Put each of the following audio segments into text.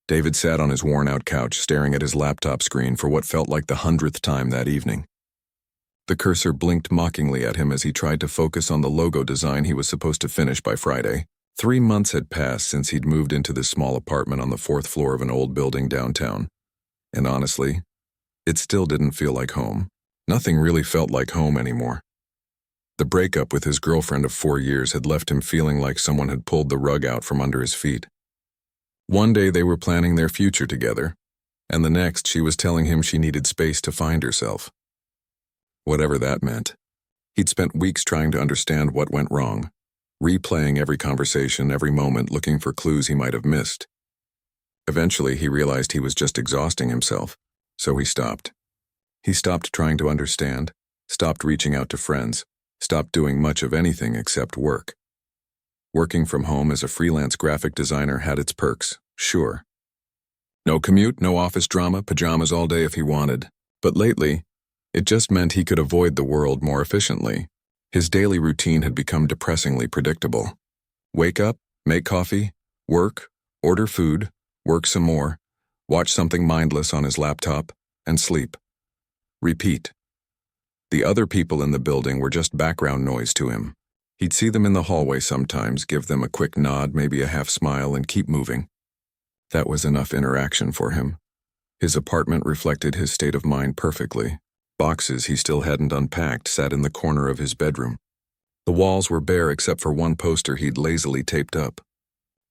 David sat on his worn-out couch staring at his laptop screen for what felt like the 100th time that evening. The cursor blinked mockingly at him as he tried to focus on the logo design he was supposed to finish by Friday. 3 months had passed since he'd moved into this small apartment on the 4th floor of an old building downtown. And honestly, it still didn't feel like home. Nothing really felt like home anymore. The breakup with his girlfriend of 4 years had left him feeling like someone had pulled the rug out from under his feet. One day they were planning their future together, and the next she was telling him she needed space to find herself. Whatever that meant. He'd spent weeks trying to understand what went wrong, replaying every conversation, every moment, looking for clues he might have missed. Eventually, he realized he was just exhausting himself, so he stopped. He stopped trying to understand, stopped reaching out to friends, stopped doing much of anything except work. Working from home as a freelance graphic designer had its perks, sure. No commute, no office drama, pajamas all day if he wanted. But lately, it just meant he could avoid the world more efficiently. His daily routine had become depressingly predictable. Wake up, make coffee, work, order food, work some more, watch something mindless on his laptop, and sleep. Repeat. The other people in the building were just background noise to him. He'd see them in the hallway sometimes, give them a quick nod, maybe a half smile, and keep moving. That was enough interaction for him. His apartment reflected his state of mind perfectly. Boxes he still hadn't unpacked sat in the corner of his bedroom. The walls were bare except for one poster he'd lazily taped up.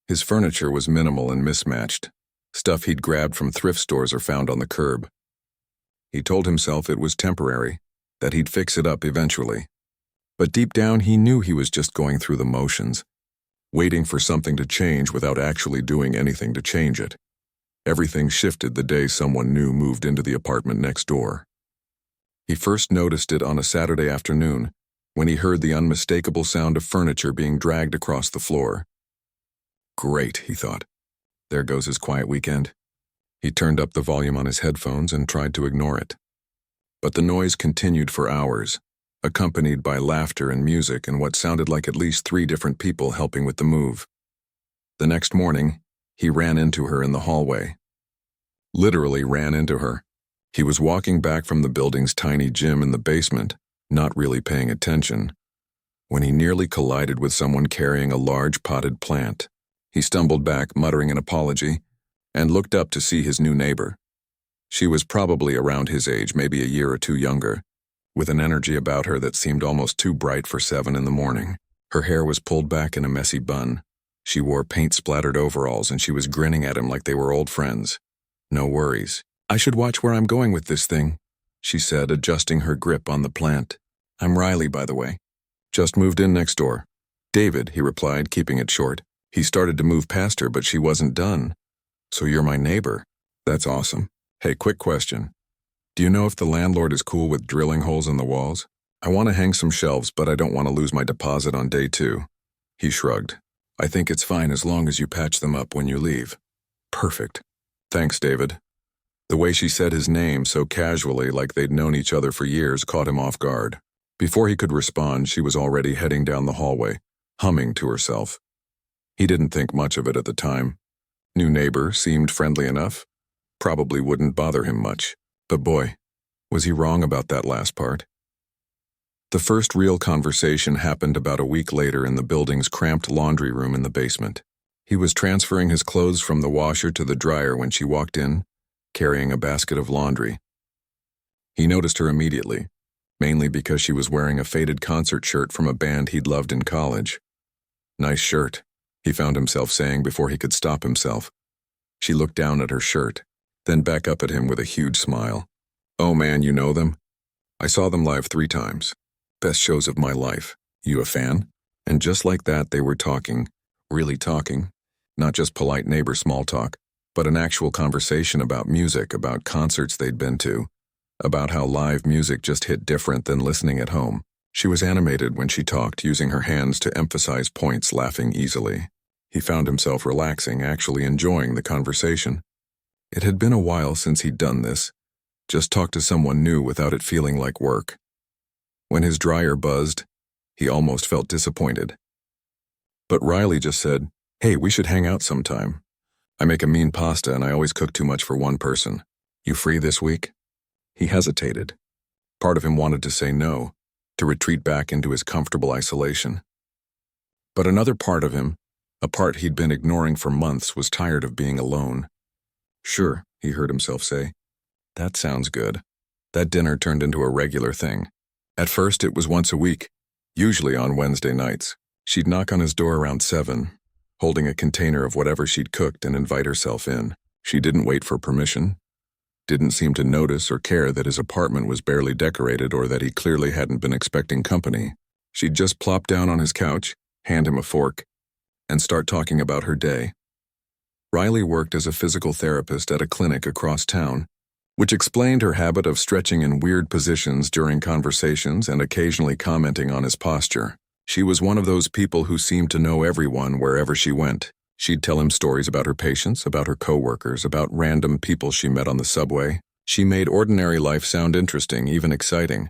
His furniture was minimal and mismatched, stuff he'd grabbed from thrift stores or found on the curb. He told himself it was temporary, that he'd fix it up eventually. But deep down he knew he was just going through the motions, waiting for something to change without actually doing anything to change it. Everything shifted the day someone new moved into the apartment next door. He first noticed it on a Saturday afternoon, when he heard the unmistakable sound of furniture being dragged across the floor. Great, he thought. There goes his quiet weekend. He turned up the volume on his headphones and tried to ignore it. But the noise continued for hours, accompanied by laughter and music and what sounded like at least 3 different people helping with the move. The next morning, he ran into her in the hallway. Literally ran into her. He was walking back from the building's tiny gym in the basement, not really paying attention, when he nearly collided with someone carrying a large potted plant. He stumbled back, muttering an apology, and looked up to see his new neighbor. She was probably around his age, maybe a year or 2 younger, with an energy about her that seemed almost too bright for 7 in the morning. Her hair was pulled back in a messy bun. She wore paint-splattered overalls, and she was grinning at him like they were old friends. No worries. I should watch where I'm going with this thing, she said, adjusting her grip on the plant. I'm Riley, by the way. Just moved in next door. David, he replied, keeping it short. He started to move past her, but she wasn't done. So you're my neighbor. That's awesome. Hey, quick question. Do you know if the landlord is cool with drilling holes in the walls? I want to hang some shelves, but I don't want to lose my deposit on day 2. He shrugged. I think it's fine as long as you patch them up when you leave. Perfect. Thanks, David. The way she said his name so casually, like they'd known each other for years, caught him off guard. Before he could respond, she was already heading down the hallway, humming to herself. He didn't think much of it at the time. New neighbor seemed friendly enough. Probably wouldn't bother him much. But boy, was he wrong about that last part. The first real conversation happened about a week later in the building's cramped laundry room in the basement. He was transferring his clothes from the washer to the dryer when she walked in, carrying a basket of laundry. He noticed her immediately, mainly because she was wearing a faded concert shirt from a band he'd loved in college. Nice shirt, he found himself saying before he could stop himself. She looked down at her shirt, then back up at him with a huge smile. Oh man, you know them? I saw them live 3 times. Best shows of my life. You a fan? And just like that, they were talking, really talking, not just polite neighbor small talk, but an actual conversation about music, about concerts they'd been to, about how live music just hit different than listening at home. She was animated when she talked, using her hands to emphasize points, laughing easily. He found himself relaxing, actually enjoying the conversation. It had been a while since he'd done this, just talked to someone new without it feeling like work. When his dryer buzzed, he almost felt disappointed. But Riley just said, "Hey, we should hang out sometime." I make a mean pasta and I always cook too much for one person. You free this week? He hesitated. Part of him wanted to say no, to retreat back into his comfortable isolation. But another part of him, a part he'd been ignoring for months, was tired of being alone. Sure, he heard himself say. That sounds good. That dinner turned into a regular thing. At first, it was once a week, usually on Wednesday nights. She'd knock on his door around 7, holding a container of whatever she'd cooked, and invite herself in. She didn't wait for permission, didn't seem to notice or care that his apartment was barely decorated or that he clearly hadn't been expecting company. She'd just plop down on his couch, hand him a fork, and start talking about her day. Riley worked as a physical therapist at a clinic across town, which explained her habit of stretching in weird positions during conversations and occasionally commenting on his posture. She was one of those people who seemed to know everyone wherever she went. She'd tell him stories about her patients, about her coworkers, about random people she met on the subway. She made ordinary life sound interesting, even exciting.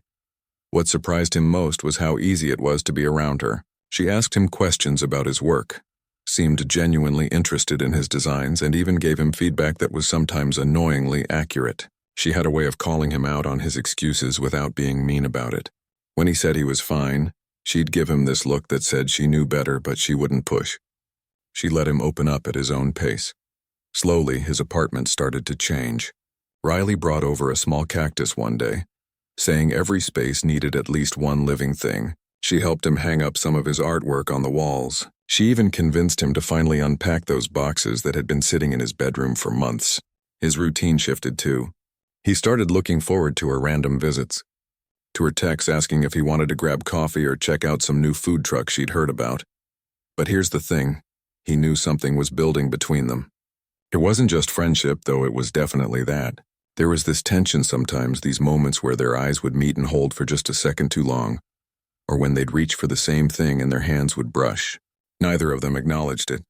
What surprised him most was how easy it was to be around her. She asked him questions about his work, seemed genuinely interested in his designs, and even gave him feedback that was sometimes annoyingly accurate. She had a way of calling him out on his excuses without being mean about it. When he said he was fine, she'd give him this look that said she knew better, but she wouldn't push. She let him open up at his own pace. Slowly, his apartment started to change. Riley brought over a small cactus one day, saying every space needed at least one living thing. She helped him hang up some of his artwork on the walls. She even convinced him to finally unpack those boxes that had been sitting in his bedroom for months. His routine shifted too. He started looking forward to her random visits, to her texts asking if he wanted to grab coffee or check out some new food truck she'd heard about. But here's the thing. He knew something was building between them. It wasn't just friendship, though it was definitely that. There was this tension sometimes, these moments where their eyes would meet and hold for just a second too long, or when they'd reach for the same thing and their hands would brush. Neither of them acknowledged it.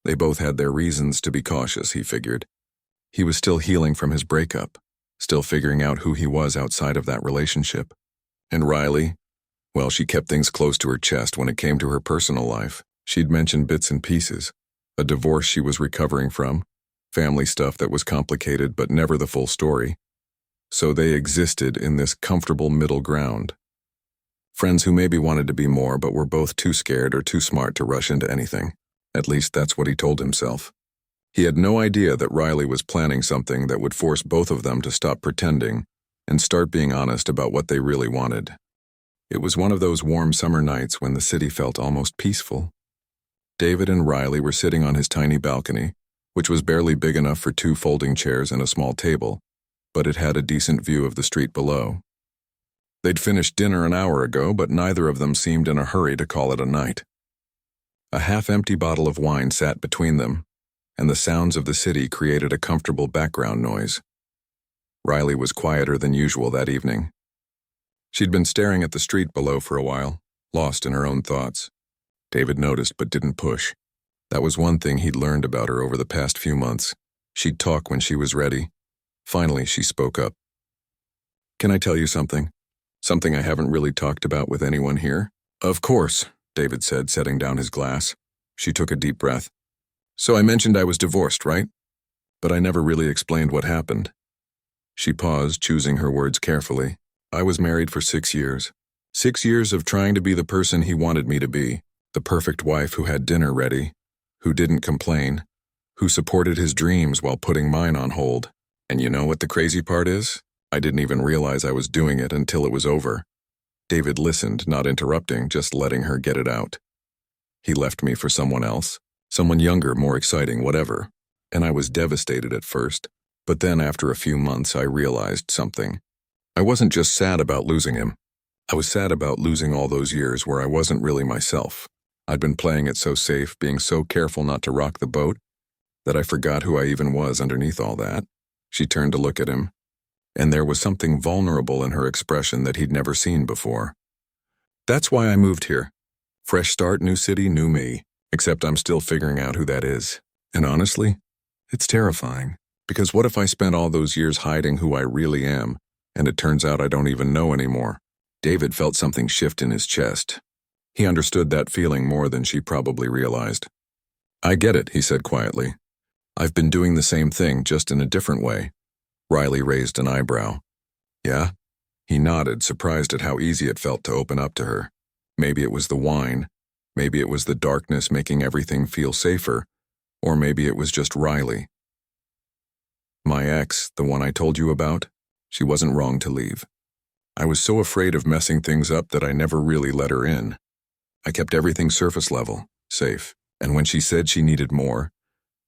They both had their reasons to be cautious, he figured. He was still healing from his breakup, still figuring out who he was outside of that relationship. And Riley, well, she kept things close to her chest when it came to her personal life. She'd mentioned bits and pieces, a divorce she was recovering from, family stuff that was complicated but never the full story. So they existed in this comfortable middle ground. Friends who maybe wanted to be more but were both too scared or too smart to rush into anything. At least that's what he told himself. He had no idea that Riley was planning something that would force both of them to stop pretending and start being honest about what they really wanted. It was one of those warm summer nights when the city felt almost peaceful. David and Riley were sitting on his tiny balcony, which was barely big enough for 2 folding chairs and a small table, but it had a decent view of the street below. They'd finished dinner an hour ago, but neither of them seemed in a hurry to call it a night. A half-empty bottle of wine sat between them, and the sounds of the city created a comfortable background noise. Riley was quieter than usual that evening. She'd been staring at the street below for a while, lost in her own thoughts. David noticed but didn't push. That was one thing he'd learned about her over the past few months. She'd talk when she was ready. Finally, she spoke up. Can I tell you something? Something I haven't really talked about with anyone here? Of course, David said, setting down his glass. She took a deep breath. So I mentioned I was divorced, right? But I never really explained what happened. She paused, choosing her words carefully. I was married for 6 years. 6 years of trying to be the person he wanted me to be. The perfect wife who had dinner ready, who didn't complain, who supported his dreams while putting mine on hold. And you know what the crazy part is? I didn't even realize I was doing it until it was over. David listened, not interrupting, just letting her get it out. He left me for someone else, someone younger, more exciting, whatever. And I was devastated at first, but then after a few months I realized something. I wasn't just sad about losing him. I was sad about losing all those years where I wasn't really myself. I'd been playing it so safe, being so careful not to rock the boat, that I forgot who I even was underneath all that. She turned to look at him, and there was something vulnerable in her expression that he'd never seen before. That's why I moved here. Fresh start, new city, new me, except I'm still figuring out who that is. And honestly, it's terrifying, because what if I spent all those years hiding who I really am, and it turns out I don't even know anymore? David felt something shift in his chest. He understood that feeling more than she probably realized. I get it, he said quietly. I've been doing the same thing, just in a different way. Riley raised an eyebrow. Yeah? He nodded, surprised at how easy it felt to open up to her. Maybe it was the wine. Maybe it was the darkness making everything feel safer. Or maybe it was just Riley. My ex, the one I told you about, she wasn't wrong to leave. I was so afraid of messing things up that I never really let her in. I kept everything surface level, safe, and when she said she needed more,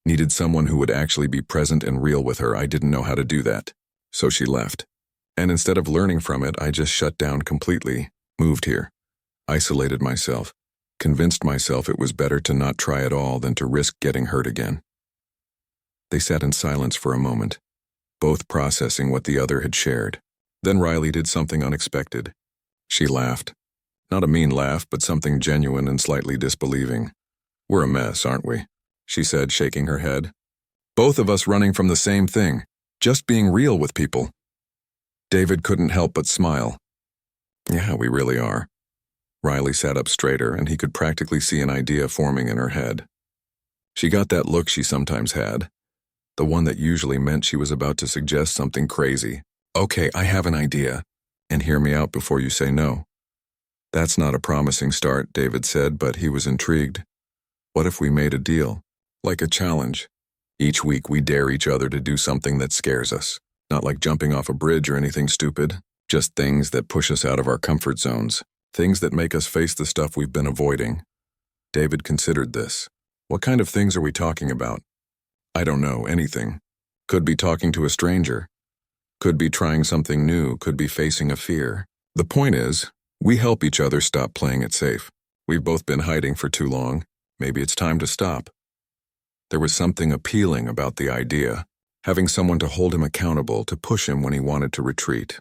needed someone who would actually be present and real with her, I didn't know how to do that. So she left. And instead of learning from it, I just shut down completely, moved here, isolated myself, convinced myself it was better to not try at all than to risk getting hurt again. They sat in silence for a moment, both processing what the other had shared. Then Riley did something unexpected. She laughed. Not a mean laugh, but something genuine and slightly disbelieving. We're a mess, aren't we? She said, shaking her head. Both of us running from the same thing, just being real with people. David couldn't help but smile. Yeah, we really are. Riley sat up straighter, and he could practically see an idea forming in her head. She got that look she sometimes had, the one that usually meant she was about to suggest something crazy. Okay, I have an idea, and hear me out before you say no. That's not a promising start, David said, but he was intrigued. What if we made a deal? Like a challenge. Each week we dare each other to do something that scares us. Not like jumping off a bridge or anything stupid, just things that push us out of our comfort zones, things that make us face the stuff we've been avoiding. David considered this. What kind of things are we talking about? I don't know, anything. Could be talking to a stranger. Could be trying something new, could be facing a fear. The point is, we help each other stop playing it safe. We've both been hiding for too long. Maybe it's time to stop. There was something appealing about the idea, having someone to hold him accountable, to push him when he wanted to retreat.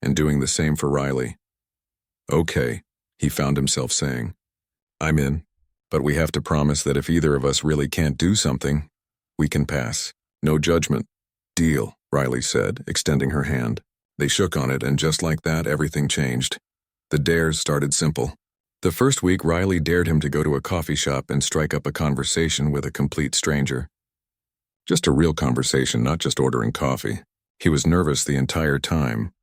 And doing the same for Riley. Okay, he found himself saying. I'm in, but we have to promise that if either of us really can't do something, we can pass. No judgment. Deal, Riley said, extending her hand. They shook on it, and just like that, everything changed. The dares started simple. The first week, Riley dared him to go to a coffee shop and strike up a conversation with a complete stranger. Just a real conversation, not just ordering coffee. He was nervous the entire time,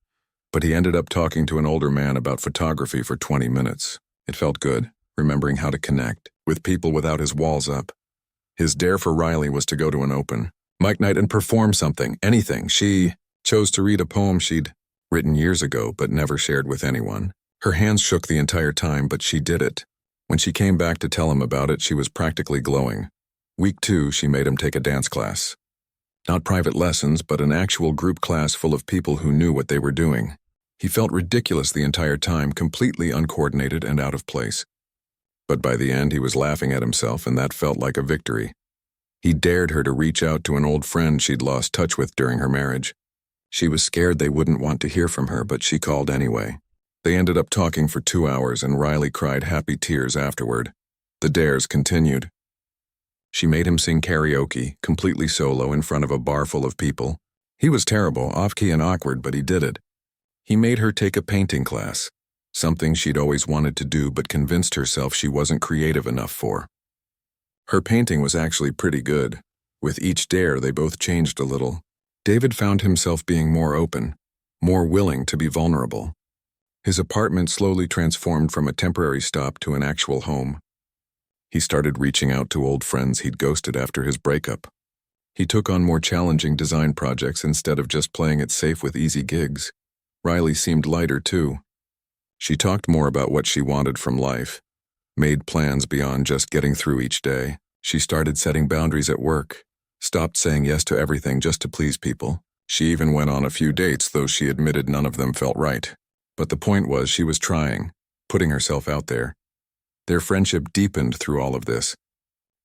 but he ended up talking to an older man about photography for 20 minutes. It felt good, remembering how to connect with people without his walls up. His dare for Riley was to go to an open mic night and perform something, anything. She chose to read a poem she'd written years ago but never shared with anyone. Her hands shook the entire time, but she did it. When she came back to tell him about it, she was practically glowing. Week 2, she made him take a dance class. Not private lessons, but an actual group class full of people who knew what they were doing. He felt ridiculous the entire time, completely uncoordinated and out of place. But by the end, he was laughing at himself, and that felt like a victory. He dared her to reach out to an old friend she'd lost touch with during her marriage. She was scared they wouldn't want to hear from her, but she called anyway. They ended up talking for 2 hours, and Riley cried happy tears afterward. The dares continued. She made him sing karaoke, completely solo, in front of a bar full of people. He was terrible, off-key and awkward, but he did it. He made her take a painting class, something she'd always wanted to do but convinced herself she wasn't creative enough for. Her painting was actually pretty good. With each dare, they both changed a little. David found himself being more open, more willing to be vulnerable. His apartment slowly transformed from a temporary stop to an actual home. He started reaching out to old friends he'd ghosted after his breakup. He took on more challenging design projects instead of just playing it safe with easy gigs. Riley seemed lighter, too. She talked more about what she wanted from life, made plans beyond just getting through each day. She started setting boundaries at work, stopped saying yes to everything just to please people. She even went on a few dates, though she admitted none of them felt right. But the point was, she was trying, putting herself out there. Their friendship deepened through all of this.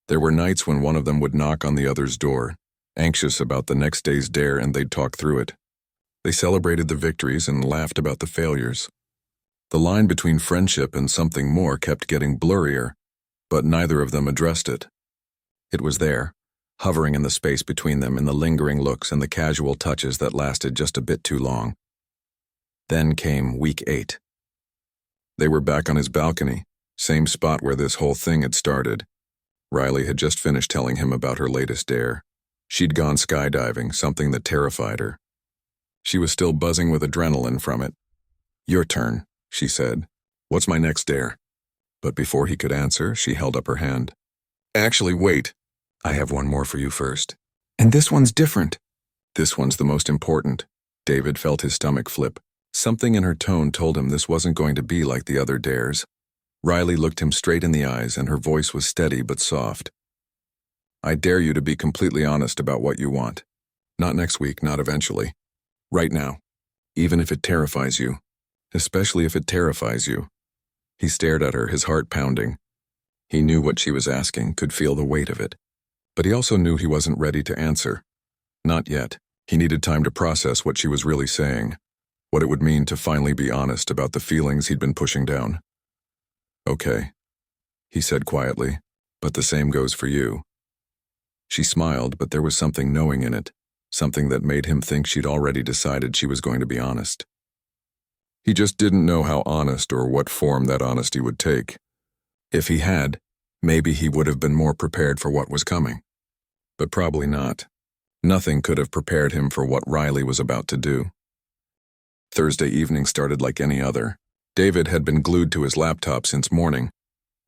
There were nights when one of them would knock on the other's door, anxious about the next day's dare, and they'd talk through it. They celebrated the victories and laughed about the failures. The line between friendship and something more kept getting blurrier, but neither of them addressed it. It was there, hovering in the space between them, in the lingering looks and the casual touches that lasted just a bit too long. Then came week 8. They were back on his balcony, same spot where this whole thing had started. Riley had just finished telling him about her latest dare. She'd gone skydiving, something that terrified her. She was still buzzing with adrenaline from it. "Your turn," she said. "What's my next dare?" But before he could answer, she held up her hand. "Actually, wait. I have one more for you first. And this one's different." "This one's the most important." David felt his stomach flip. Something in her tone told him this wasn't going to be like the other dares. Riley looked him straight in the eyes, and her voice was steady but soft. "I dare you to be completely honest about what you want. Not next week, not eventually. Right now. Even if it terrifies you. Especially if it terrifies you." He stared at her, his heart pounding. He knew what she was asking, could feel the weight of it. But he also knew he wasn't ready to answer. Not yet. He needed time to process what she was really saying, what it would mean to finally be honest about the feelings he'd been pushing down. "Okay," he said quietly, "but the same goes for you." She smiled, but there was something knowing in it, something that made him think she'd already decided she was going to be honest. He just didn't know how honest or what form that honesty would take. If he had, maybe he would have been more prepared for what was coming. But probably not. Nothing could have prepared him for what Riley was about to do. Thursday evening started like any other. David had been glued to his laptop since morning,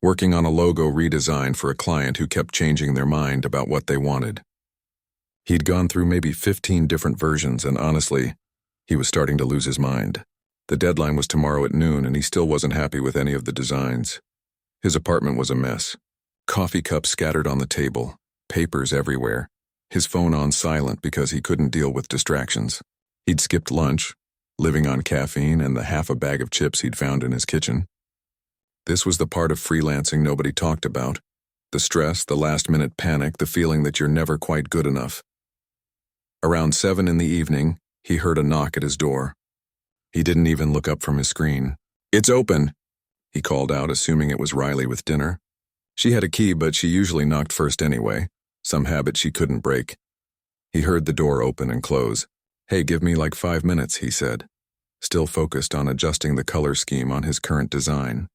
working on a logo redesign for a client who kept changing their mind about what they wanted. He'd gone through maybe 15 different versions, and honestly, he was starting to lose his mind. The deadline was tomorrow at noon, and he still wasn't happy with any of the designs. His apartment was a mess. Coffee cups scattered on the table, papers everywhere, his phone on silent because he couldn't deal with distractions. He'd skipped lunch, living on caffeine and the half a bag of chips he'd found in his kitchen. This was the part of freelancing nobody talked about. The stress, the last-minute panic, the feeling that you're never quite good enough. Around 7 in the evening, he heard a knock at his door. He didn't even look up from his screen. "It's open," he called out, assuming it was Riley with dinner. She had a key, but she usually knocked first anyway, some habit she couldn't break. He heard the door open and close. "Hey, give me like 5 minutes," he said, still focused on adjusting the color scheme on his current design.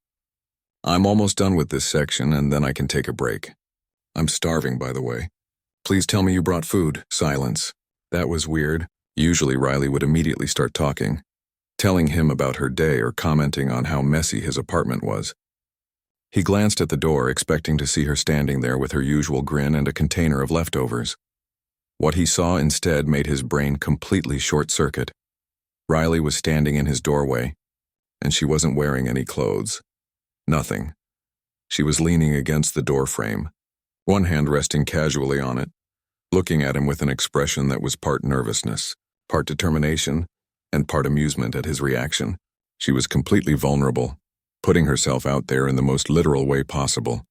"I'm almost done with this section, and then I can take a break. I'm starving, by the way. Please tell me you brought food." Silence. That was weird. Usually Riley would immediately start talking, telling him about her day or commenting on how messy his apartment was. He glanced at the door, expecting to see her standing there with her usual grin and a container of leftovers. What he saw instead made his brain completely short-circuit. Riley was standing in his doorway, and she wasn't wearing any clothes. Nothing. She was leaning against the door frame, one hand resting casually on it, looking at him with an expression that was part nervousness, part determination, and part amusement at his reaction. She was completely vulnerable, putting herself out there in the most literal way possible.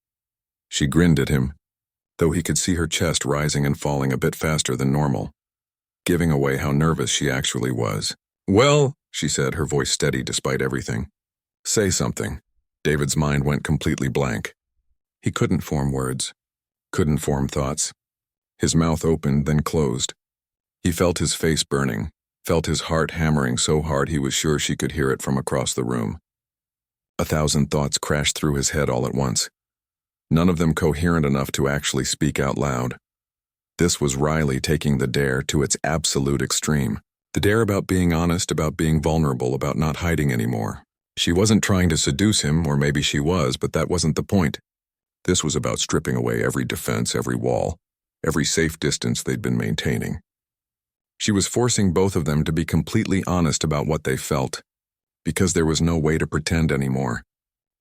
She grinned at him, though he could see her chest rising and falling a bit faster than normal, giving away how nervous she actually was. "Well," she said, her voice steady despite everything. "Say something." David's mind went completely blank. He couldn't form words, couldn't form thoughts. His mouth opened, then closed. He felt his face burning, felt his heart hammering so hard he was sure she could hear it from across the room. 1,000 thoughts crashed through his head all at once, none of them coherent enough to actually speak out loud. This was Riley taking the dare to its absolute extreme. The dare about being honest, about being vulnerable, about not hiding anymore. She wasn't trying to seduce him, or maybe she was, but that wasn't the point. This was about stripping away every defense, every wall, every safe distance they'd been maintaining. She was forcing both of them to be completely honest about what they felt, because there was no way to pretend anymore,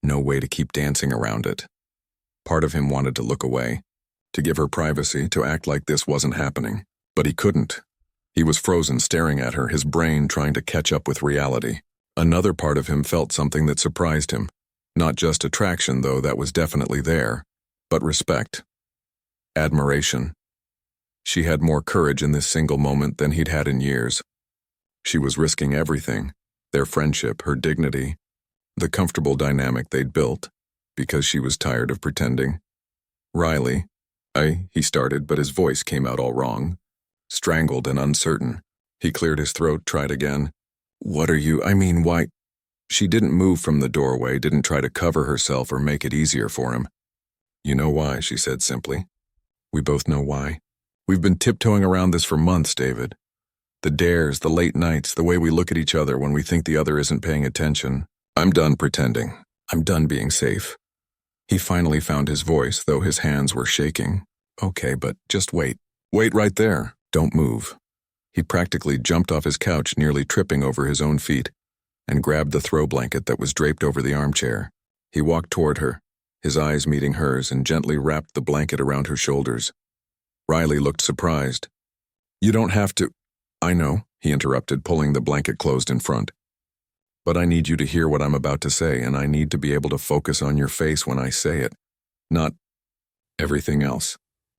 no way to keep dancing around it. Part of him wanted to look away, to give her privacy, to act like this wasn't happening, but he couldn't. He was frozen, staring at her, his brain trying to catch up with reality. Another part of him felt something that surprised him. Not just attraction, though that was definitely there, but respect. Admiration. She had more courage in this single moment than he'd had in years. She was risking everything, their friendship, her dignity, the comfortable dynamic they'd built, because she was tired of pretending. "Riley," he started, but his voice came out all wrong, strangled and uncertain. He cleared his throat, tried again. "What are you, why?" She didn't move from the doorway, didn't try to cover herself or make it easier for him. "You know why," she said simply. "We both know why. We've been tiptoeing around this for months, David. The dares, the late nights, the way we look at each other when we think the other isn't paying attention. I'm done pretending. I'm done being safe. He finally found his voice, though his hands were shaking. Okay, but just wait. Wait right there. Don't move. He practically jumped off his couch, nearly tripping over his own feet, and grabbed the throw blanket that was draped over the armchair. He walked toward her, his eyes meeting hers, and gently wrapped the blanket around her shoulders. Riley looked surprised. You don't have to. I know, he interrupted, pulling the blanket closed in front. But I need you to hear what I'm about to say, and I need to be able to focus on your face when I say it, not everything else.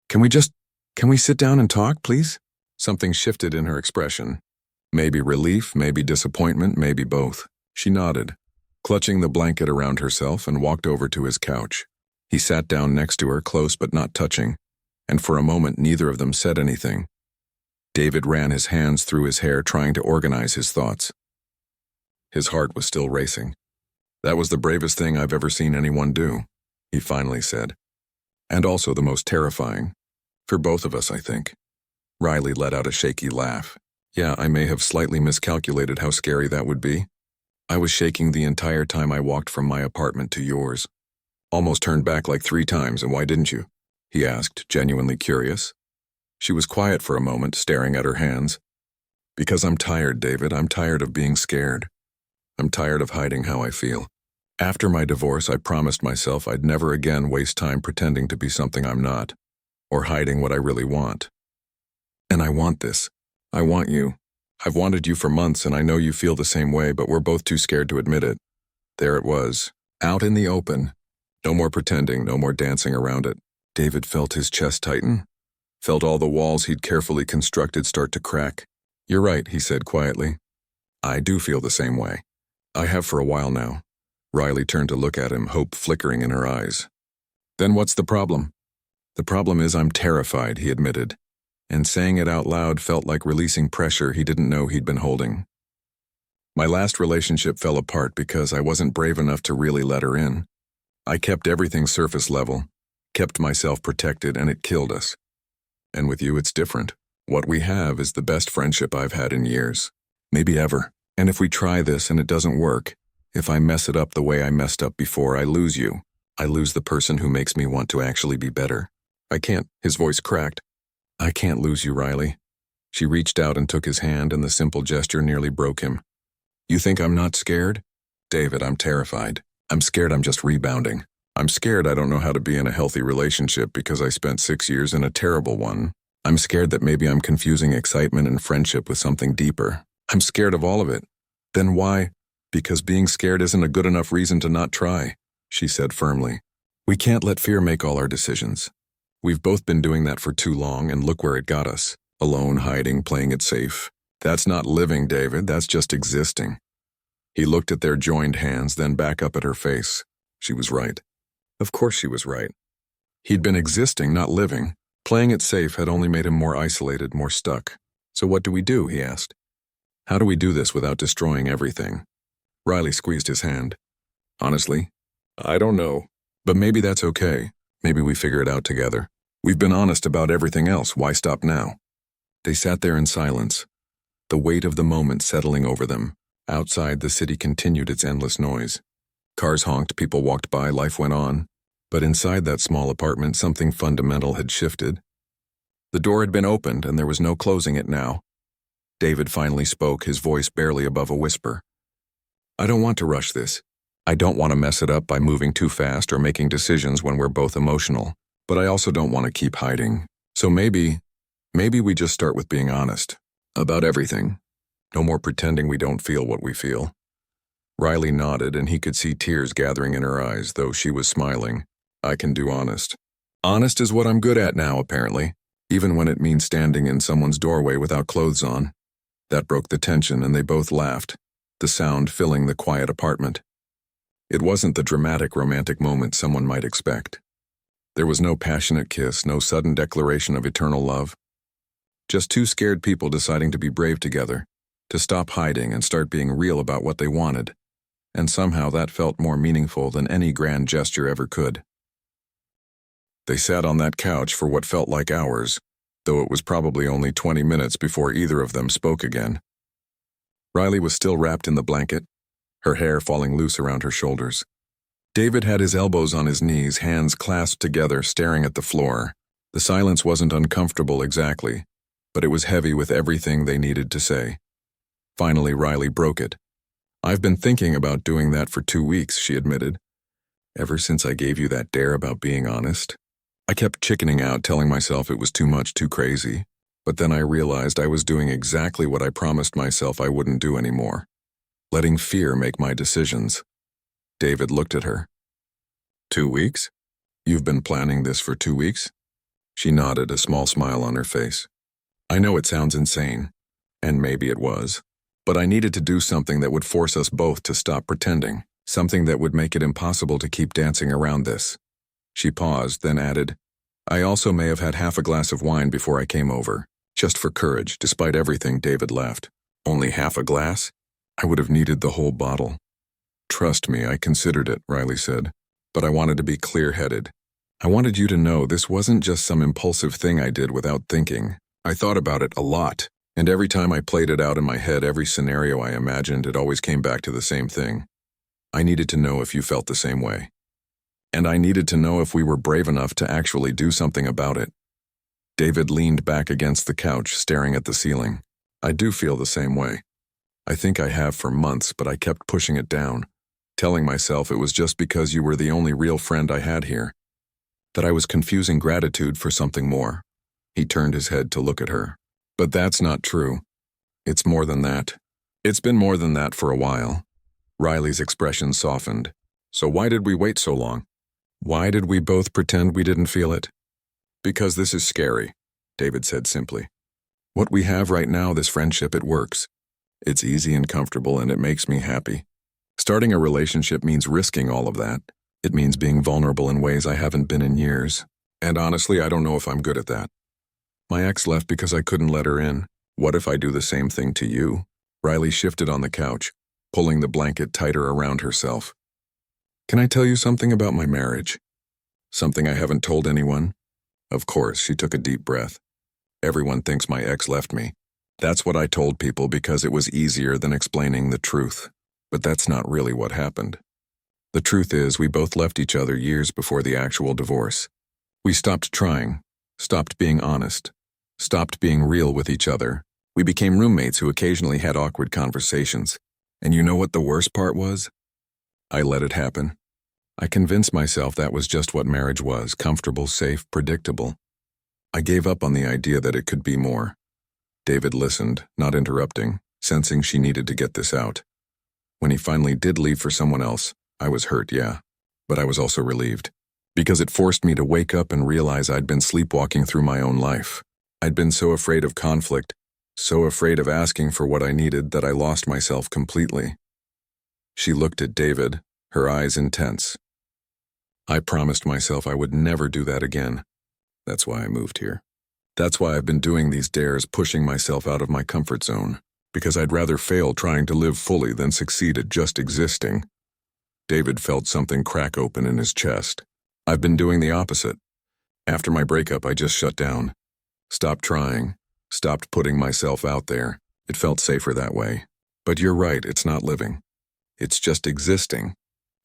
Can we sit down and talk, please? Something shifted in her expression. Maybe relief, maybe disappointment, maybe both. She nodded, clutching the blanket around herself, and walked over to his couch. He sat down next to her, close but not touching, and for a moment neither of them said anything. David ran his hands through his hair, trying to organize his thoughts. His heart was still racing. That was the bravest thing I've ever seen anyone do, he finally said. And also the most terrifying. For both of us, I think. Riley let out a shaky laugh. Yeah, I may have slightly miscalculated how scary that would be. I was shaking the entire time I walked from my apartment to yours. Almost turned back like 3 times, and why didn't you? He asked, genuinely curious. She was quiet for a moment, staring at her hands. Because I'm tired, David. I'm tired of being scared. I'm tired of hiding how I feel. After my divorce, I promised myself I'd never again waste time pretending to be something I'm not, or hiding what I really want. And I want this. I want you. I've wanted you for months, and I know you feel the same way, but we're both too scared to admit it. There it was, out in the open. No more pretending, no more dancing around it. David felt his chest tighten, felt all the walls he'd carefully constructed start to crack. You're right, he said quietly. I do feel the same way. I have for a while now. Riley turned to look at him, hope flickering in her eyes. Then what's the problem? The problem is I'm terrified, he admitted, and saying it out loud felt like releasing pressure he didn't know he'd been holding. My last relationship fell apart because I wasn't brave enough to really let her in. I kept everything surface level, kept myself protected, and it killed us. And with you, it's different. What we have is the best friendship I've had in years, maybe ever. And if we try this and it doesn't work, if I mess it up the way I messed up before, I lose you. I lose the person who makes me want to actually be better. I can't, his voice cracked. I can't lose you, Riley. She reached out and took his hand, and the simple gesture nearly broke him. You think I'm not scared? David, I'm terrified. I'm scared I'm just rebounding. I'm scared I don't know how to be in a healthy relationship because I spent 6 years in a terrible one. I'm scared that maybe I'm confusing excitement and friendship with something deeper. I'm scared of all of it. Then why? Because being scared isn't a good enough reason to not try, she said firmly. We can't let fear make all our decisions. We've both been doing that for too long, and look where it got us. Alone, hiding, playing it safe. That's not living, David. That's just existing. He looked at their joined hands, then back up at her face. She was right. Of course she was right. He'd been existing, not living. Playing it safe had only made him more isolated, more stuck. So what do we do, he asked. How do we do this without destroying everything? Riley squeezed his hand. Honestly, I don't know. But maybe that's okay. Maybe we figure it out together. We've been honest about everything else. Why stop now? They sat there in silence, the weight of the moment settling over them. Outside, the city continued its endless noise. Cars honked, people walked by, life went on. But inside that small apartment, something fundamental had shifted. The door had been opened, and there was no closing it now. David finally spoke, his voice barely above a whisper. I don't want to rush this. I don't want to mess it up by moving too fast or making decisions when we're both emotional. But I also don't want to keep hiding. So maybe we just start with being honest. About everything. No more pretending we don't feel what we feel. Riley nodded, and he could see tears gathering in her eyes, though she was smiling. I can do honest. Honest is what I'm good at now, apparently, even when it means standing in someone's doorway without clothes on. That broke the tension, and they both laughed, the sound filling the quiet apartment. It wasn't the dramatic romantic moment someone might expect. There was no passionate kiss, no sudden declaration of eternal love. Just two scared people deciding to be brave together, to stop hiding and start being real about what they wanted. And somehow that felt more meaningful than any grand gesture ever could. They sat on that couch for what felt like hours, though it was probably only 20 minutes before either of them spoke again. Riley was still wrapped in the blanket, her hair falling loose around her shoulders. David had his elbows on his knees, hands clasped together, staring at the floor. The silence wasn't uncomfortable exactly, but it was heavy with everything they needed to say. Finally, Riley broke it. "I've been thinking about doing that for 2 weeks," she admitted. "Ever since I gave you that dare about being honest. I kept chickening out, telling myself it was too much, too crazy. But then I realized I was doing exactly what I promised myself I wouldn't do anymore. Letting fear make my decisions." David looked at her. 2 weeks? You've been planning this for 2 weeks? She nodded, a small smile on her face. I know it sounds insane, and maybe it was, but I needed to do something that would force us both to stop pretending, something that would make it impossible to keep dancing around this. She paused, then added, I also may have had half a glass of wine before I came over, just for courage, despite everything. David laughed. Only half a glass? I would have needed the whole bottle. Trust me, I considered it, Riley said, but I wanted to be clear-headed. I wanted you to know this wasn't just some impulsive thing I did without thinking. I thought about it a lot, and every time I played it out in my head, every scenario I imagined, it always came back to the same thing. I needed to know if you felt the same way. And I needed to know if we were brave enough to actually do something about it. David leaned back against the couch, staring at the ceiling. I do feel the same way. I think I have for months, but I kept pushing it down, telling myself it was just because you were the only real friend I had here, that I was confusing gratitude for something more. He turned his head to look at her. But that's not true. It's more than that. It's been more than that for a while. Riley's expression softened. So why did we wait so long? Why did we both pretend we didn't feel it? Because this is scary, David said simply. What we have right now, this friendship, it works. It's easy and comfortable, and it makes me happy. Starting a relationship means risking all of that. It means being vulnerable in ways I haven't been in years. And honestly, I don't know if I'm good at that. My ex left because I couldn't let her in. What if I do the same thing to you? Riley shifted on the couch, pulling the blanket tighter around herself. Can I tell you something about my marriage? Something I haven't told anyone? Of course, she took a deep breath. Everyone thinks my ex left me. That's what I told people because it was easier than explaining the truth. But that's not really what happened. The truth is, we both left each other years before the actual divorce. We stopped trying, stopped being honest, stopped being real with each other. We became roommates who occasionally had awkward conversations. And you know what the worst part was? I let it happen. I convinced myself that was just what marriage was, comfortable, safe, predictable. I gave up on the idea that it could be more. David listened, not interrupting, sensing she needed to get this out. When he finally did leave for someone else, I was hurt, yeah, but I was also relieved, because it forced me to wake up and realize I'd been sleepwalking through my own life. I'd been so afraid of conflict, so afraid of asking for what I needed that I lost myself completely. She looked at David, her eyes intense. I promised myself I would never do that again. That's why I moved here. That's why I've been doing these dares, pushing myself out of my comfort zone, because I'd rather fail trying to live fully than succeed at just existing. David felt something crack open in his chest. I've been doing the opposite. After my breakup, I just shut down. Stopped trying. Stopped putting myself out there. It felt safer that way. But you're right, it's not living. It's just existing.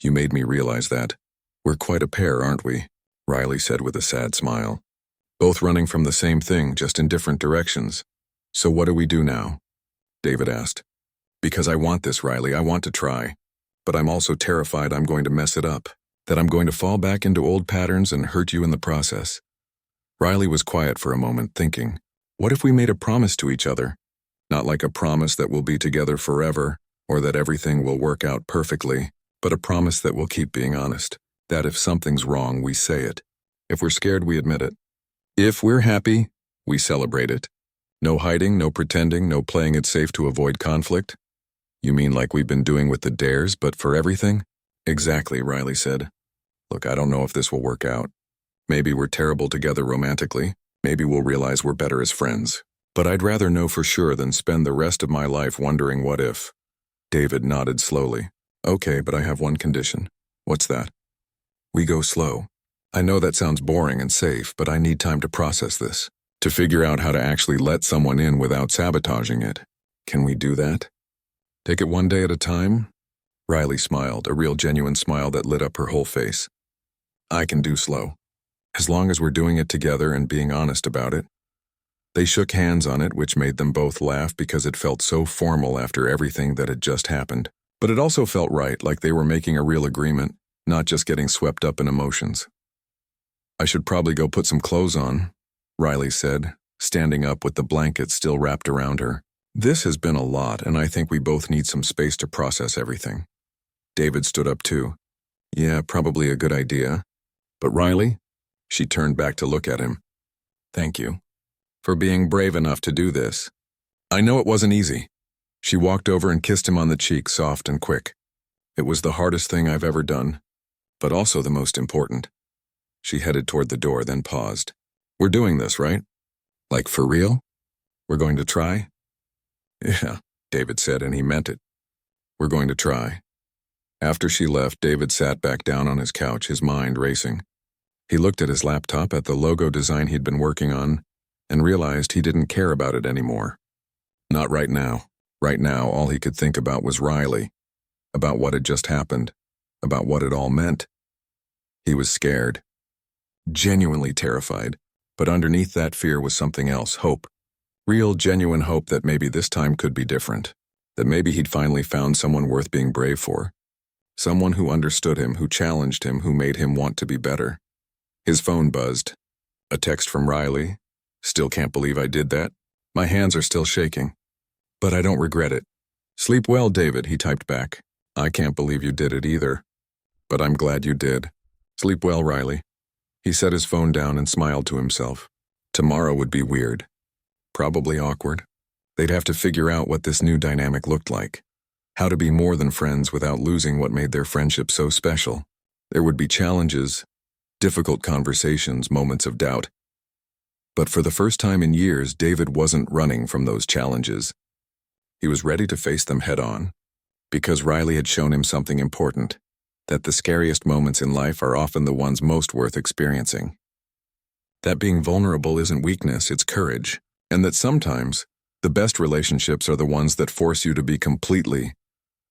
You made me realize that. We're quite a pair, aren't we? Riley said with a sad smile. Both running from the same thing, just in different directions. So what do we do now? David asked. Because I want this, Riley, I want to try. But I'm also terrified I'm going to mess it up, that I'm going to fall back into old patterns and hurt you in the process. Riley was quiet for a moment, thinking, what if we made a promise to each other? Not like a promise that we'll be together forever, or that everything will work out perfectly, but a promise that we'll keep being honest, that if something's wrong, we say it. If we're scared, we admit it. If we're happy, we celebrate it. No hiding, no pretending, no playing it safe to avoid conflict. You mean like we've been doing with the dares, but for everything? Exactly, Riley said. Look, I don't know if this will work out. Maybe we're terrible together romantically. Maybe we'll realize we're better as friends. But I'd rather know for sure than spend the rest of my life wondering what if. David nodded slowly. Okay, but I have one condition. What's that? We go slow. I know that sounds boring and safe, but I need time to process this. To figure out how to actually let someone in without sabotaging it. Can we do that? Take it one day at a time? Riley smiled, a real genuine smile that lit up her whole face. I can do slow. As long as we're doing it together and being honest about it. They shook hands on it, which made them both laugh because it felt so formal after everything that had just happened. But it also felt right, like they were making a real agreement, not just getting swept up in emotions. I should probably go put some clothes on, Riley said, standing up with the blanket still wrapped around her. This has been a lot, and I think we both need some space to process everything. David stood up too. Yeah, probably a good idea. But Riley? She turned back to look at him. Thank you. For being brave enough to do this. I know it wasn't easy. She walked over and kissed him on the cheek, soft and quick. It was the hardest thing I've ever done, but also the most important. She headed toward the door, then paused. We're doing this, right? Like for real? We're going to try? Yeah, David said, and he meant it. We're going to try. After she left, David sat back down on his couch, his mind racing. He looked at his laptop, at the logo design he'd been working on, and realized he didn't care about it anymore. Not right now. Right now, all he could think about was Riley, about what had just happened, about what it all meant. He was scared, genuinely terrified, but underneath that fear was something else, hope. Real, genuine hope that maybe this time could be different, that maybe he'd finally found someone worth being brave for, someone who understood him, who challenged him, who made him want to be better. His phone buzzed. A text from Riley. Still can't believe I did that. My hands are still shaking. But I don't regret it. Sleep well, David, he typed back. I can't believe you did it either. But I'm glad you did. Sleep well, Riley. He set his phone down and smiled to himself. Tomorrow would be weird. Probably awkward. They'd have to figure out what this new dynamic looked like. How to be more than friends without losing what made their friendship so special. There would be challenges, difficult conversations, moments of doubt. But for the first time in years, David wasn't running from those challenges. He was ready to face them head-on, because Riley had shown him something important, that the scariest moments in life are often the ones most worth experiencing. That being vulnerable isn't weakness, it's courage, and that sometimes the best relationships are the ones that force you to be completely,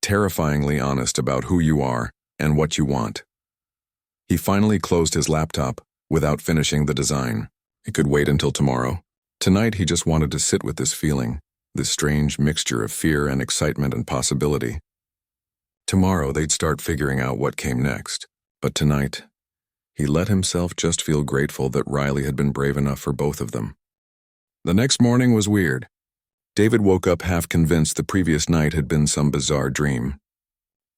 terrifyingly honest about who you are and what you want. He finally closed his laptop without finishing the design. It could wait until tomorrow. Tonight he just wanted to sit with this feeling, this strange mixture of fear and excitement and possibility. Tomorrow they'd start figuring out what came next, but tonight, he let himself just feel grateful that Riley had been brave enough for both of them. The next morning was weird. David woke up half convinced the previous night had been some bizarre dream.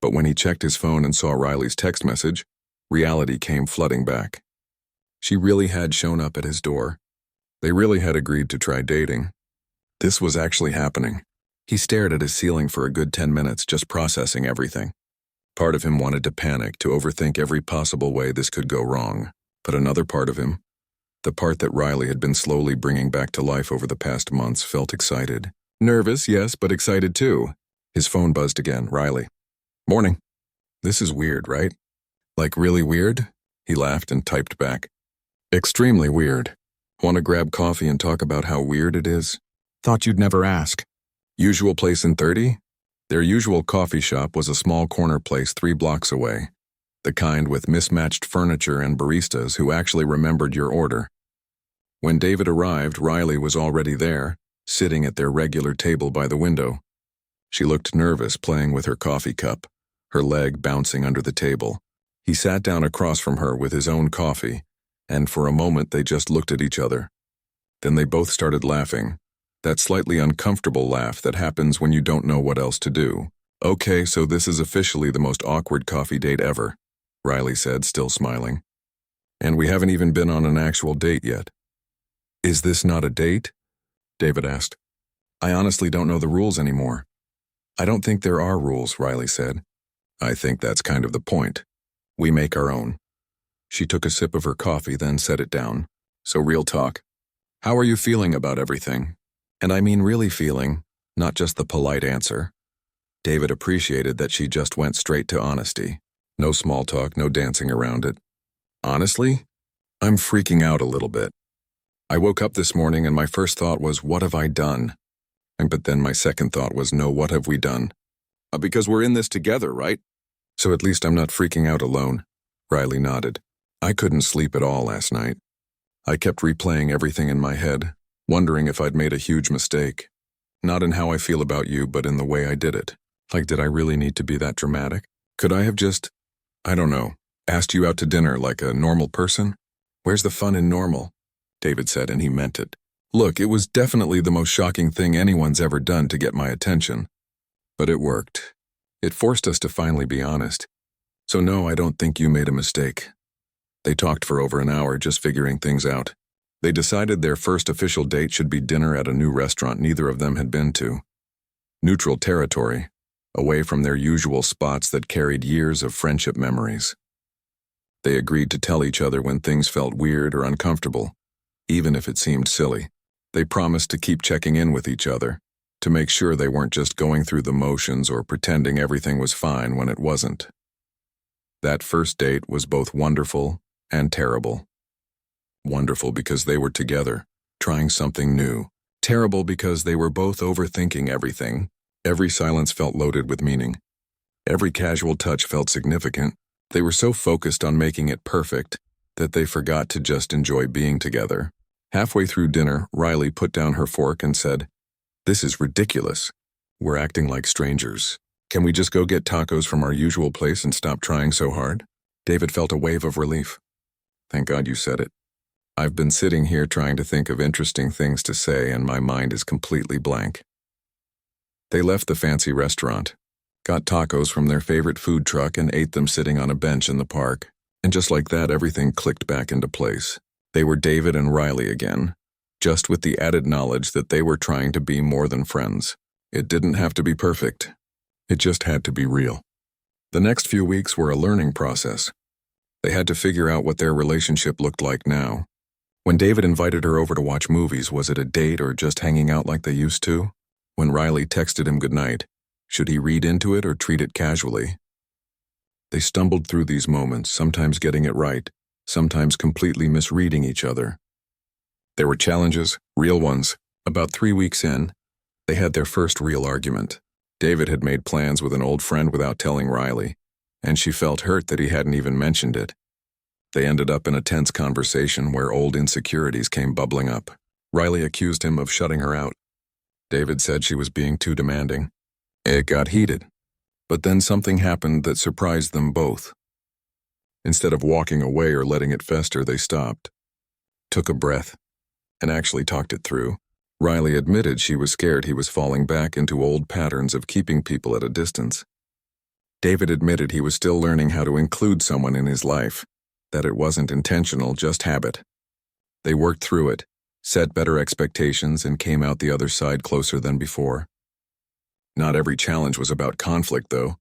But when he checked his phone and saw Riley's text message, reality came flooding back. She really had shown up at his door. They really had agreed to try dating. This was actually happening. He stared at his ceiling for a good 10 minutes, just processing everything. Part of him wanted to panic, to overthink every possible way this could go wrong. But another part of him, the part that Riley had been slowly bringing back to life over the past months, felt excited. Nervous, yes, but excited too. His phone buzzed again. Riley. Morning. This is weird, right? Like really weird? He laughed and typed back. Extremely weird. Want to grab coffee and talk about how weird it is? Thought you'd never ask. Usual place in 30? Their usual coffee shop was a small corner place 3 blocks away. The kind with mismatched furniture and baristas who actually remembered your order. When David arrived, Riley was already there, sitting at their regular table by the window. She looked nervous, playing with her coffee cup, her leg bouncing under the table. He sat down across from her with his own coffee, and for a moment they just looked at each other. Then they both started laughing, that slightly uncomfortable laugh that happens when you don't know what else to do. Okay, so this is officially the most awkward coffee date ever, Riley said, still smiling. And we haven't even been on an actual date yet. Is this not a date? David asked. I honestly don't know the rules anymore. I don't think there are rules, Riley said. I think that's kind of the point. We make our own. She took a sip of her coffee, then set it down. So real talk. How are you feeling about everything? And I mean really feeling, not just the polite answer. David appreciated that she just went straight to honesty. No small talk, no dancing around it. Honestly, I'm freaking out a little bit. I woke up this morning and my first thought was, what have I done? But then my second thought was, no, what have we done? Because we're in this together, right? So at least I'm not freaking out alone. Riley nodded. I couldn't sleep at all last night. I kept replaying everything in my head, wondering if I'd made a huge mistake. Not in how I feel about you, but in the way I did it. Like, did I really need to be that dramatic? Could I have just, I don't know, asked you out to dinner like a normal person? Where's the fun in normal? David said, and he meant it. Look, it was definitely the most shocking thing anyone's ever done to get my attention. But it worked. It forced us to finally be honest. So no, I don't think you made a mistake. They talked for over an hour, just figuring things out. They decided their first official date should be dinner at a new restaurant neither of them had been to. Neutral territory, away from their usual spots that carried years of friendship memories. They agreed to tell each other when things felt weird or uncomfortable, even if it seemed silly. They promised to keep checking in with each other, to make sure they weren't just going through the motions or pretending everything was fine when it wasn't. That first date was both wonderful and terrible. Wonderful because they were together, trying something new. Terrible because they were both overthinking everything. Every silence felt loaded with meaning. Every casual touch felt significant. They were so focused on making it perfect that they forgot to just enjoy being together. Halfway through dinner, Riley put down her fork and said, "This is ridiculous. We're acting like strangers. Can we just go get tacos from our usual place and stop trying so hard?" David felt a wave of relief. Thank God you said it. I've been sitting here trying to think of interesting things to say and my mind is completely blank. They left the fancy restaurant, got tacos from their favorite food truck and ate them sitting on a bench in the park. And just like that, everything clicked back into place. They were David and Riley again, just with the added knowledge that they were trying to be more than friends. It didn't have to be perfect. It just had to be real. The next few weeks were a learning process. They had to figure out what their relationship looked like now. When David invited her over to watch movies, was it a date or just hanging out like they used to? When Riley texted him goodnight, should he read into it or treat it casually? They stumbled through these moments, sometimes getting it right, sometimes completely misreading each other. There were challenges, real ones. About 3 weeks in, they had their first real argument. David had made plans with an old friend without telling Riley, and she felt hurt that he hadn't even mentioned it. They ended up in a tense conversation where old insecurities came bubbling up. Riley accused him of shutting her out. David said she was being too demanding. It got heated, but then something happened that surprised them both. Instead of walking away or letting it fester, they stopped, took a breath, and actually talked it through. Riley admitted she was scared he was falling back into old patterns of keeping people at a distance. David admitted he was still learning how to include someone in his life, that it wasn't intentional, just habit. They worked through it, set better expectations, and came out the other side closer than before. Not every challenge was about conflict, though.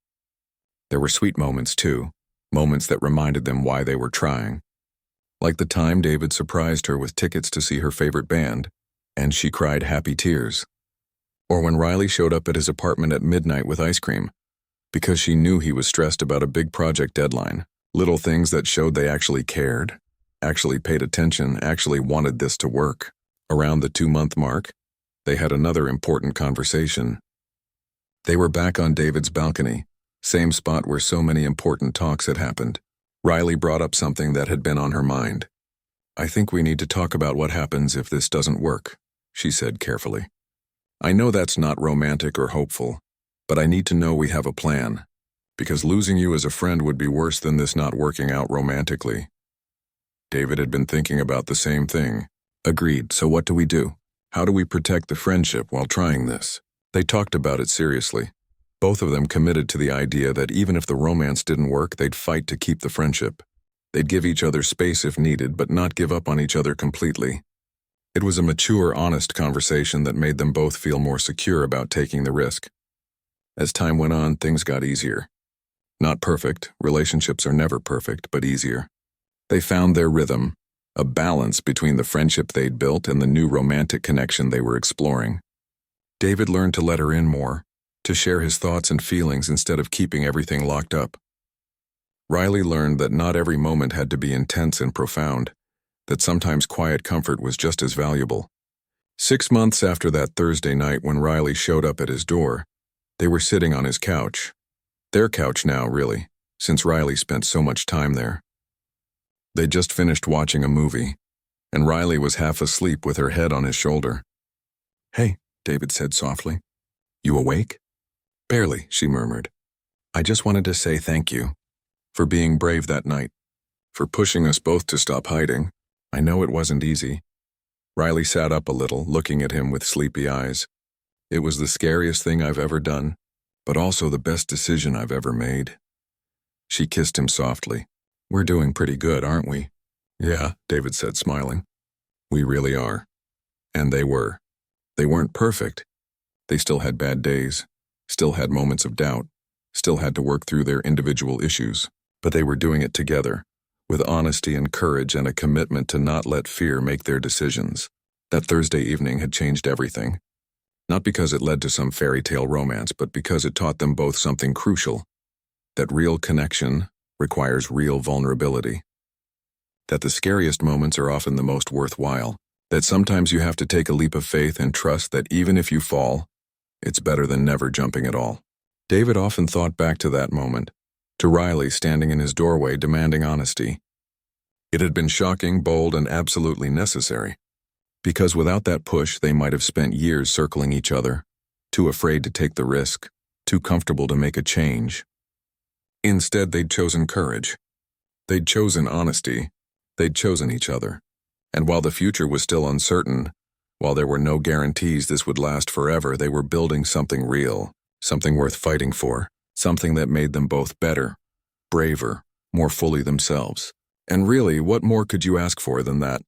There were sweet moments, too, moments that reminded them why they were trying. Like the time David surprised her with tickets to see her favorite band, and she cried happy tears. Or when Riley showed up at his apartment at midnight with ice cream, because she knew he was stressed about a big project deadline. Little things that showed they actually cared, actually paid attention, actually wanted this to work. Around the 2-month mark, they had another important conversation. They were back on David's balcony, same spot where so many important talks had happened. Riley brought up something that had been on her mind. "I think we need to talk about what happens if this doesn't work," she said carefully. "I know that's not romantic or hopeful, but I need to know we have a plan, because losing you as a friend would be worse than this not working out romantically." David had been thinking about the same thing. Agreed, so what do we do? How do we protect the friendship while trying this? They talked about it seriously. Both of them committed to the idea that even if the romance didn't work, they'd fight to keep the friendship. They'd give each other space if needed, but not give up on each other completely. It was a mature, honest conversation that made them both feel more secure about taking the risk. As time went on, things got easier. Not perfect, relationships are never perfect, but easier. They found their rhythm, a balance between the friendship they'd built and the new romantic connection they were exploring. David learned to let her in more, to share his thoughts and feelings instead of keeping everything locked up. Riley learned that not every moment had to be intense and profound. that sometimes quiet comfort was just as valuable. 6 months after that Thursday night when Riley showed up at his door, they were sitting on his couch. Their couch now, really, since Riley spent so much time there. They'd just finished watching a movie, and Riley was half asleep with her head on his shoulder. "Hey," David said softly. "You awake?" "Barely," she murmured. "I just wanted to say thank you for being brave that night, for pushing us both to stop hiding. I know it wasn't easy." Riley sat up a little, looking at him with sleepy eyes. "It was the scariest thing I've ever done, but also the best decision I've ever made." She kissed him softly. "We're doing pretty good, aren't we?" "Yeah," David said, smiling. "We really are." And they were. They weren't perfect. They still had bad days, still had moments of doubt, still had to work through their individual issues, but they were doing it together, with honesty and courage and a commitment to not let fear make their decisions. That Thursday evening had changed everything. Not because it led to some fairy tale romance, but because it taught them both something crucial: that real connection requires real vulnerability. That the scariest moments are often the most worthwhile. That sometimes you have to take a leap of faith and trust that even if you fall, it's better than never jumping at all. David often thought back to that moment, to Riley standing in his doorway demanding honesty. It had been shocking, bold, and absolutely necessary. Because without that push, they might have spent years circling each other, too afraid to take the risk, too comfortable to make a change. Instead, they'd chosen courage. They'd chosen honesty. They'd chosen each other. And while the future was still uncertain, while there were no guarantees this would last forever, they were building something real, something worth fighting for, something that made them both better, braver, more fully themselves. And really, what more could you ask for than that?